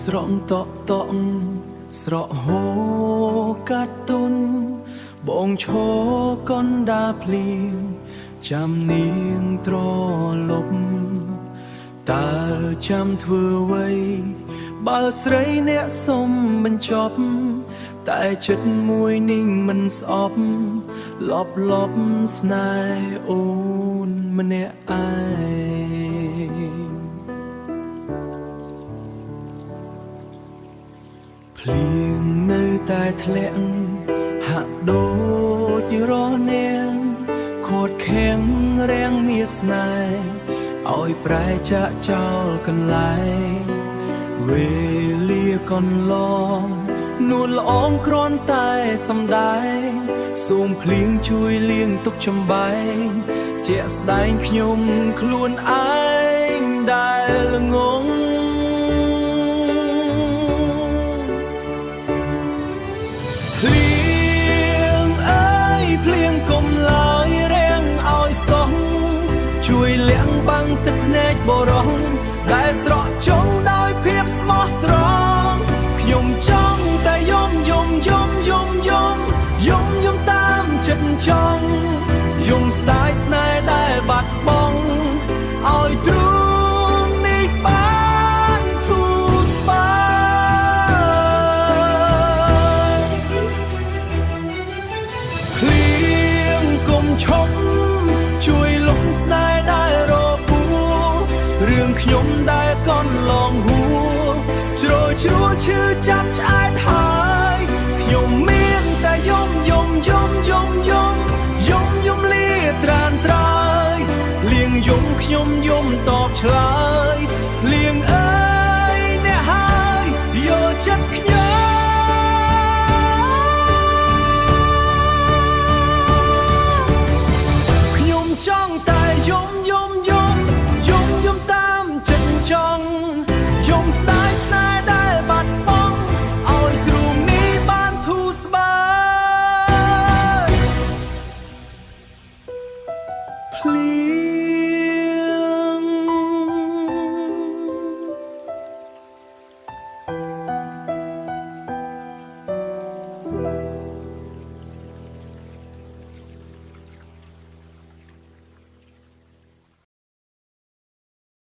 ស្រងតក់តក់ស្រកហូកាត់ទុនបងឈរកណ្ដាលភ្លៀងចាំនាងត្រលប់តើចាំធ្វើអ្វីបើស្រីអ្នកសុំបញ្ចប់តែចិត្តមួយนิ่งមិនស្អប់លប់ស្នេហ៍អូនម្នាក់ឯងភ្លៀងនៅតែធ្លាក់ហាក់ដូចរនាងខូតខាំងរាំងមាសស្នេហ៍ឲ្យប្រែចាក់ចោលកន្លែងវេលាកន្លងនួនល្អងគ្រាន់តែសំដែងសូមភ្លៀងជួយលាងទុកចំបែងជាក់ស្ដែងខ្ញុំខ្លួនឯងដែលងងភ្លៀងអើយភ្លៀងកុំឡើយរាំងឲ្យសោះជួយលាងបាំងទឹកភ្នែកបរោះដែលស្រក់ចង់ដោយភាពស្មោះត្រង់ខ្ញុំចង់តែយំតាមចិត្តចង់យំស្ដាយស្នេហ៍ដែលបាត់បង់ឲ្យទ្រូងនេះបានធូរស្បើយភ្លៀងកុំឈប់ជួយលុបស្នេហ៍ដែលរពួររឿងខ្ញុំដែលកន្លងហួរជ្រោយជ្រួឈឺចាប់ឆ្អែតហើយខ្ញុំមានតែយំលាត្រានត្រើយលៀងយំខ្ញុំយំតបឆ្លើយលៀងអើយអ្នកហើយយកចិត្តខ្ញុំចង់តែយំតាមចិត្តចង់យំស្ដាយ